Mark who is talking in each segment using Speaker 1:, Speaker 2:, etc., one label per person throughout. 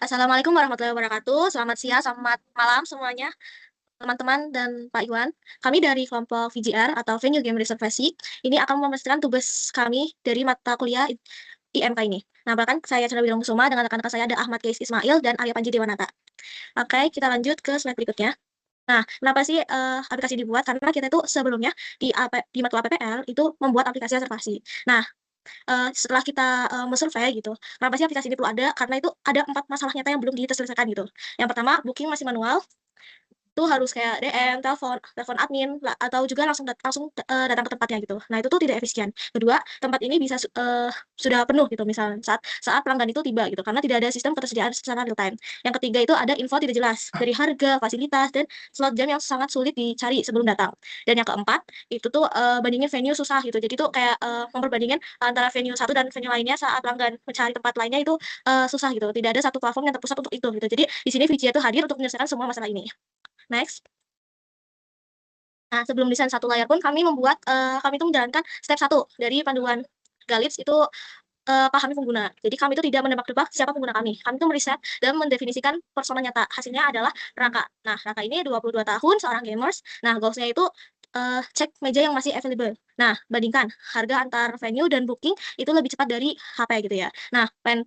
Speaker 1: Assalamualaikum warahmatullahi wabarakatuh. Selamat siang, selamat malam semuanya, teman-teman dan Pak Iwan. Kami dari kelompok VGR atau Venue Game Reservasi ini akan memastikan tugas kami dari mata kuliah IMK ini. Nah, bahkan saya Chandra Widang Kusuma dengan rekan-rekan saya ada Ahmad Kais Ismail dan Arya Panji Dewanata. Oke, kita lanjut ke slide berikutnya. Nah, kenapa sih aplikasi dibuat? Karena kita itu sebelumnya di matkul APPL itu membuat aplikasi reservasi. Nah, setelah kita, men-survei gitu, kenapa sih aplikasi ini perlu ada, karena itu ada 4 masalah nyata yang belum terselesaikan gitu. Yang pertama, booking masih manual, itu harus kayak DM, telepon admin, atau juga langsung datang ke tempatnya gitu. Nah, itu tuh tidak efisien. Kedua, tempat ini sudah penuh gitu misal saat saat pelanggan itu tiba gitu, karena tidak ada sistem ketersediaan secara real time. Yang ketiga itu ada info tidak jelas dari harga, fasilitas, dan slot jam yang sangat sulit dicari sebelum datang. Dan yang keempat, itu tuh, bandingin venue susah gitu. Jadi tuh kayak, memperbandingkan antara venue satu dan venue lainnya saat pelanggan mencari tempat lainnya itu, susah gitu. Tidak ada satu platform yang terpusat untuk itu gitu. Jadi di sini VCA itu hadir untuk menyelesaikan semua masalah ini. Next. Nah, sebelum desain satu layar pun kami itu menjalankan step satu dari panduan Galips itu, pahami pengguna. Jadi kami itu tidak menebak-nebak siapa pengguna kami. Kami itu meriset dan mendefinisikan persona nyata. Hasilnya adalah Raka. Nah, Raka ini 22 tahun, seorang gamers. Nah, goals-nya itu, cek meja yang masih available. Nah, bandingkan harga antar venue dan booking itu lebih cepat dari HP gitu ya. Nah, pain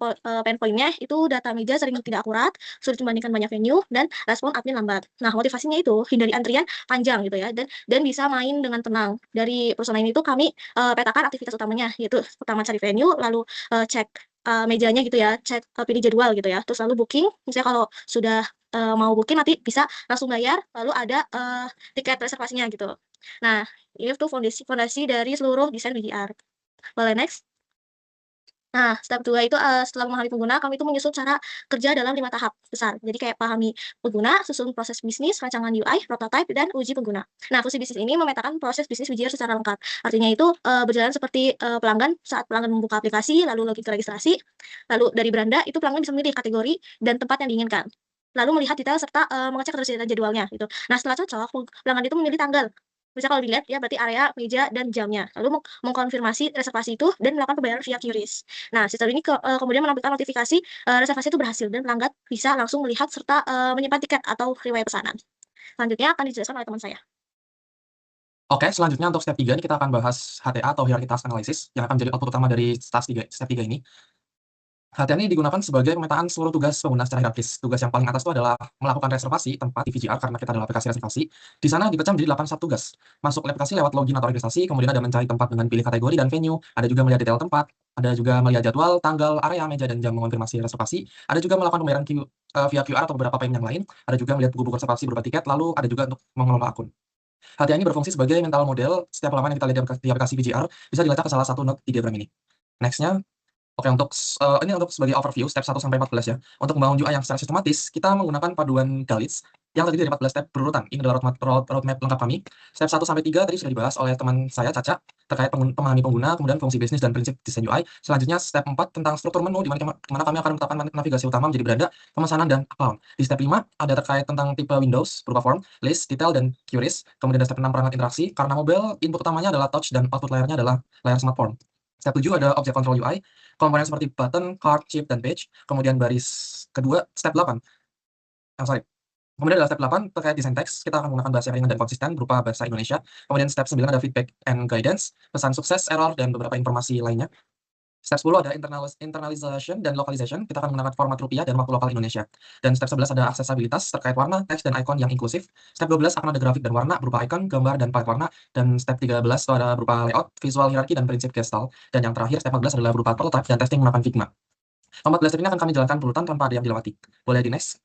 Speaker 1: point-nya itu data meja sering tidak akurat, sulit membandingkan banyak venue, dan respon admin lambat. Nah, motivasinya itu hindari antrian panjang gitu ya, dan bisa main dengan tenang. Dari personal ini tuh kami, petakan aktivitas utamanya, yaitu pertama cari venue, lalu, cek, mejanya gitu ya, pilih jadwal gitu ya, terus lalu booking, misalnya kalau sudah, mau booking nanti bisa langsung bayar, lalu ada, tiket reservasinya gitu. Nah, ini tuh fondasi fondasi dari seluruh desain VGR. Boleh next? Nah, step 2 itu, setelah memahami pengguna, kami itu menyusun cara kerja dalam 5 tahap besar. Jadi kayak pahami pengguna, susun proses bisnis, rancangan UI, prototype, dan uji pengguna. Nah, fungsi bisnis ini memetakan proses bisnis VGR secara lengkap. Artinya itu, berjalan seperti, pelanggan saat pelanggan membuka aplikasi, lalu login ke registrasi, lalu dari beranda, itu pelanggan bisa memilih kategori dan tempat yang diinginkan. Lalu melihat detail serta, mengecek ketersediaan jadwalnya gitu. Nah, setelah cocok, pelanggan itu memilih tanggal. Misal kalau dilihat ya berarti area, meja, dan jamnya. Lalu mengkonfirmasi reservasi itu dan melakukan pembayaran via QRIS. Nah, sistem ini kemudian menampilkan notifikasi, reservasi itu berhasil dan pelanggan bisa langsung melihat serta, menyimpan tiket atau riwayat pesanan. Selanjutnya akan dijelaskan oleh teman saya.
Speaker 2: Oke, selanjutnya untuk step 3 ini kita akan bahas HTA atau Hierarchy Task Analysis yang akan menjadi output utama dari step 3 ini. HTA ini digunakan sebagai pemetaan seluruh tugas pengguna secara hierarkis. Tugas yang paling atas itu adalah melakukan reservasi tempat di VGR karena kita adalah aplikasi reservasi. Di sana dipecah menjadi 8 subtugas. Masuk aplikasi lewat login atau registrasi, kemudian ada mencari tempat dengan pilih kategori dan venue, ada juga melihat detail tempat, ada juga melihat jadwal, tanggal, area, meja, dan jam mengonfirmasi reservasi, ada juga melakukan pembayaran via QR atau beberapa payment yang lain, ada juga melihat buku-buku reservasi berupa tiket, lalu ada juga untuk mengelola akun. HTA ini berfungsi sebagai mental model setiap halaman yang kita lihat di aplikasi VGR bisa dilacak ke salah satu node di diagram ini. Next-nya, oke untuk ini untuk sebagai overview step 1 sampai 14 ya. Untuk membangun UI yang secara sistematis, kita menggunakan paduan Galips yang terdiri dari 14 step berurutan. Ini adalah roadmap lengkap kami. Step 1 sampai 3 tadi sudah dibahas oleh teman saya Caca terkait memahami pengguna, kemudian fungsi bisnis dan prinsip desain UI. Selanjutnya step 4 tentang struktur menu di mana kami akan menetapkan navigasi utama menjadi beranda, pemesanan dan account. Di step 5 ada terkait tentang tipe Windows berupa form, list, detail dan QRIS. Kemudian ada step 6 perangkat interaksi. Karena mobile input utamanya adalah touch dan output layarnya adalah layar smartphone. Step 7 ada object control UI, komponen seperti button, card, chip, dan page. Kemudian baris kedua, step 8. Kemudian adalah step 8 terkait desain teks. Kita akan menggunakan bahasa yang ringan dan konsisten berupa bahasa Indonesia. Kemudian step 9 ada feedback and guidance, pesan sukses, error, dan beberapa informasi lainnya. Step 10 ada internalization dan localization. Kita akan menggunakan format rupiah dan waktu lokal Indonesia. Dan step 11 ada aksesabilitas terkait warna, teks, dan icon yang inklusif. Step 12 akan ada grafik dan warna berupa icon, gambar, dan palet warna. Dan step 13 itu ada berupa layout, visual hierarki, dan prinsip gestalt. Dan yang terakhir, step 14 adalah berupa prototype dan testing menggunakan Figma. 14 step ini akan kami jalankan berurutan tanpa ada yang dilewati. Boleh di next.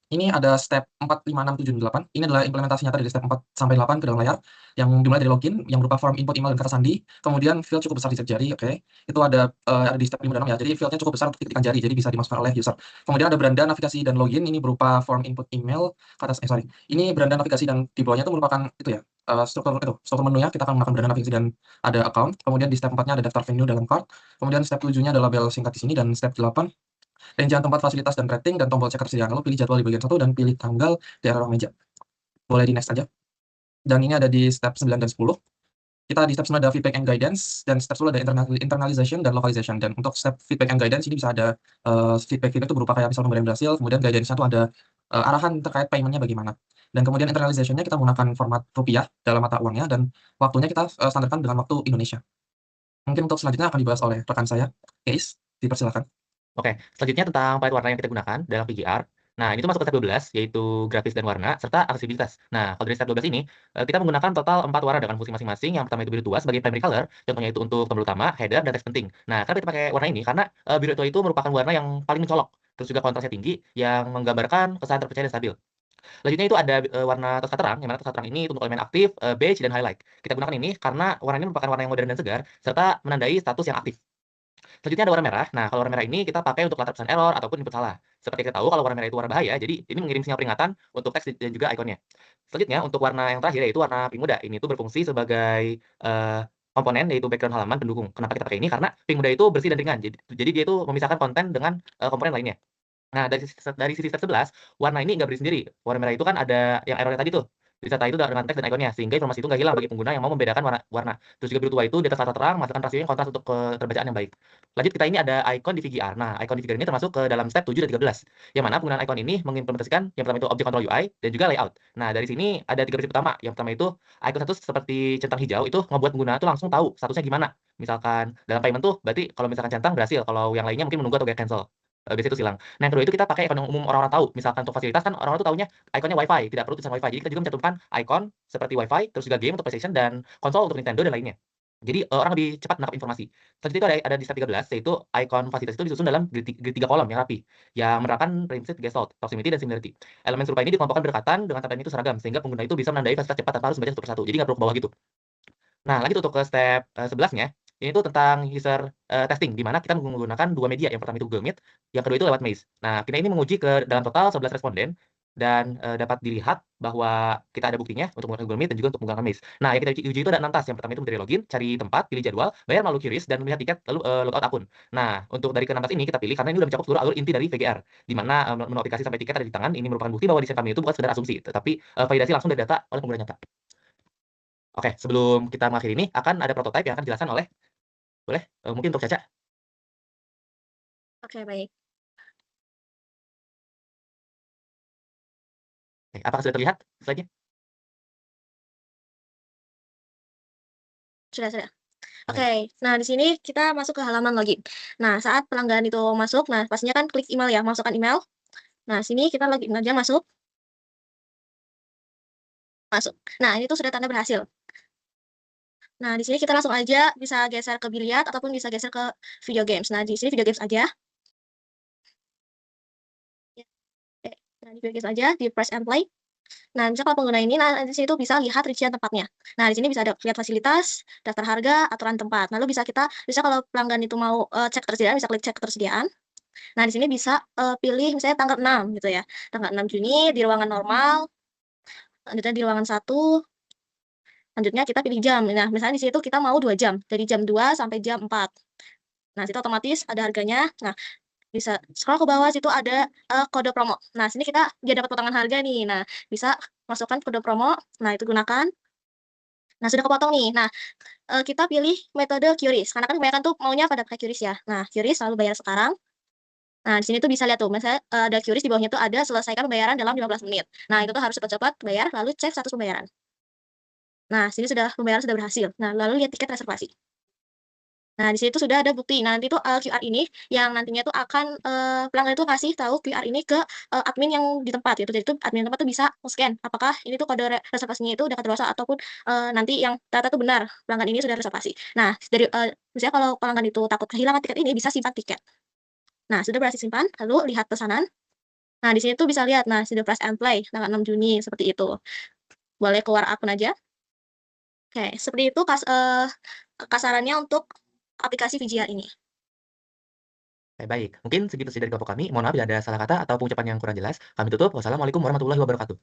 Speaker 2: Ini ada step 4, 5, 6, 7, dan 8. Ini adalah implementasi nyata dari step 4 sampai 8 ke dalam layar, yang dimulai dari login, yang berupa form input email dan kata sandi, kemudian field cukup besar di jari, oke. Itu ada di step 5 dan 6 ya, jadi fieldnya cukup besar untuk ketikan jari, jadi bisa dimasukkan oleh user. Kemudian ada beranda navigasi dan login, ini berupa form input email, ini beranda navigasi dan di bawahnya itu merupakan itu ya, struktur menunya, kita akan menggunakan beranda navigasi dan ada account. Kemudian di step 4-nya ada daftar venue dalam cart, kemudian step 7-nya ada label singkat di sini, dan step 8 rincian tempat, fasilitas, dan rating, dan tombol cek ketersediaan. Lalu pilih jadwal di bagian 1 dan pilih tanggal di area ruang meja. Boleh di next aja. Dan ini ada di step 9 dan 10. Kita di step 9 ada feedback and guidance, dan step 10 ada internalization dan localization. Dan untuk step feedback and guidance ini bisa ada, feedback itu berupa kayak misal pemberian berhasil, kemudian guidance-nya tuh ada, arahan terkait payment-nya bagaimana. Dan kemudian internalization-nya kita menggunakan format rupiah dalam mata uangnya, dan waktunya kita, standarkan dengan waktu Indonesia. Mungkin untuk selanjutnya akan dibahas oleh rekan saya, Keis, dipersilakan.
Speaker 3: Oke, selanjutnya tentang palet warna yang kita gunakan dalam VGR. Nah, ini tuh masuk ke step 12, yaitu grafis dan warna, serta aksesibilitas. Nah, kalau dari step 12 ini, kita menggunakan total 4 warna dengan fungsi masing-masing. Yang pertama itu biru tua sebagai primary color, contohnya itu untuk tombol utama, header, dan teks penting. Nah, kenapa kita pakai warna ini? Karena biru tua itu merupakan warna yang paling mencolok, terus juga kontrasnya tinggi, yang menggambarkan kesan terpercaya dan stabil. Selanjutnya itu ada warna toska terang, yang mana toska terang ini untuk elemen aktif, beige, dan highlight. Kita gunakan ini karena warna ini merupakan warna yang modern dan segar, serta menandai status yang aktif. Selanjutnya ada warna merah. Nah, kalau warna merah ini kita pakai untuk latar pesan error ataupun input salah. Seperti kita tahu kalau warna merah itu warna bahaya, jadi ini mengirim sinyal peringatan untuk teks dan juga ikonnya. Selanjutnya untuk warna yang terakhir yaitu warna pink muda. Ini tuh berfungsi sebagai komponen yaitu background halaman pendukung. Kenapa kita pakai ini? Karena pink muda itu bersih dan ringan. Jadi dia itu memisahkan konten dengan komponen lainnya. Nah, dari sisi step 11, warna ini nggak berdiri sendiri. Warna merah itu kan ada yang error tadi tuh, disertai itu dengan teks dan ikonnya, sehingga informasi itu nggak hilang bagi pengguna yang mau membedakan warna. Terus juga biru tua itu di atas latar terang, menghasilkan rasio yang kontras untuk keterbacaan yang baik. Lanjut, kita ini ada icon di VGR. Nah, icon di VGR ini termasuk ke dalam step 7 dan 13, yang mana penggunaan icon ini mengimplementasikan yang pertama itu object control UI dan juga layout. Nah, dari sini ada 3 prinsip utama. Yang pertama itu icon status seperti centang hijau itu membuat pengguna itu langsung tahu statusnya gimana. Misalkan dalam payment tuh berarti kalau misalkan centang berhasil, kalau yang lainnya mungkin menunggu atau get cancel. Biasanya itu silang. Nah, yang kedua itu kita pakai ikon yang umum orang-orang tahu. Misalkan untuk fasilitas kan orang-orang tuh taunya ikonnya WiFi, tidak perlu tulisan WiFi. Jadi kita juga mencantumkan ikon seperti WiFi, terus juga game untuk PlayStation dan konsol untuk Nintendo dan lainnya. Jadi orang lebih cepat menangkap informasi. Selanjutnya itu ada di step 13, yaitu ikon fasilitas itu disusun dalam grid 3 kolom yang rapi, yang menerapkan prinsip gestalt, proximity, dan similarity. Elemen serupa ini dikelompokkan berdekatan dengan tanda itu seragam, sehingga pengguna itu bisa menandai fasilitas cepat tanpa harus membaca satu persatu. Jadi nggak perlu ke bawah gitu. Nah, lanjut untuk ke step 11-nya, ini tuh tentang user testing, di mana kita menggunakan 2 media. Yang pertama itu Google Meet, yang kedua itu lewat Maze. Nah, kita ini menguji ke dalam total 11 responden, dan dapat dilihat bahwa kita ada buktinya untuk menggunakan Google Meet dan juga untuk menggunakan Maze. Nah, yang kita uji itu ada 6 task. Yang pertama itu dari login, cari tempat, pilih jadwal, bayar melalui QRIS, dan melihat tiket, lalu logout akun. Nah, untuk dari ke-6 task ini kita pilih karena ini sudah mencakup seluruh alur inti dari VGR, di mana menu aplikasi sampai tiket ada di tangan. Ini merupakan bukti bahwa desain kami itu bukan sekedar asumsi, tetapi validasi langsung dari data oleh pengguna nyata. Oke, sebelum kita mengakhiri ini, akan ada prototipe yang akan dijelaskan oleh boleh, mungkin untuk Caca?
Speaker 1: Oke, baik.
Speaker 3: Oke, apakah sudah terlihat slide-nya?
Speaker 1: Sudah.
Speaker 3: Baik.
Speaker 1: Oke, nah di sini kita masuk ke halaman login. Nah, saat pelanggan itu masuk, nah pastinya kan klik email ya, masukkan email. Nah, sini kita login aja masuk. Masuk. Nah, ini tuh sudah tanda berhasil. Nah, di sini kita langsung aja bisa geser ke biliar ataupun bisa geser ke video games. Nah, di sini video games aja. Ya, oke. Nah, di video games aja, di press and play. Nah, misal kalau pengguna ini, nah di situ bisa lihat rincian tempatnya. Nah, di sini bisa ada lihat fasilitas, daftar harga, aturan tempat. Lalu bisa kalau pelanggan itu mau cek ketersediaan, bisa klik cek ketersediaan. Nah, di sini bisa pilih misalnya tanggal 6 gitu ya. Tanggal 6 Juni di ruangan normal, lanjutnya di ruangan 1, lanjutnya kita pilih jam. Nah, misalnya di situ kita mau 2 jam, dari jam 2 sampai jam 4. Nah, situ otomatis ada harganya. Nah, bisa scroll ke bawah situ ada kode promo. Nah, sini dia dapat potongan harga nih. Nah, bisa masukkan kode promo. Nah, itu gunakan. Nah, sudah kepotong nih. Nah, kita pilih metode QRIS karena kan kebanyakan tuh maunya pada pakai QRIS ya. Nah, QRIS lalu bayar sekarang. Nah, di sini tuh bisa lihat tuh, misalnya ada QRIS di bawahnya tuh ada selesaikan pembayaran dalam 15 menit. Nah, itu tuh harus cepat-cepat bayar lalu cek status pembayaran. Nah, sini pembayaran sudah berhasil. Nah, lalu lihat tiket reservasi. Nah, di situ sudah ada bukti. Nah, nanti tuh QR ini yang nantinya tuh akan pelanggan itu kasih tahu QR ini ke admin yang di tempat gitu. Jadi tuh admin tempat tuh bisa scan apakah ini tuh kode reservasinya itu udah kadaluarsa ataupun nanti yang ternyata tuh benar pelanggan ini sudah reservasi. Nah, misalnya kalau pelanggan itu takut kehilangan tiket ini bisa simpan tiket. Nah, sudah berhasil simpan, lalu lihat pesanan. Nah, di sini tuh bisa lihat, nah sudah press and play tanggal 6 Juni seperti itu. Boleh keluar akun aja. Oke, seperti itu kasarannya untuk aplikasi VGR ini.
Speaker 3: Baik. Mungkin segitu saja dari kelompok kami. Mohon maaf bila ada salah kata atau pengucapan yang kurang jelas. Kami tutup. Wassalamualaikum warahmatullahi wabarakatuh.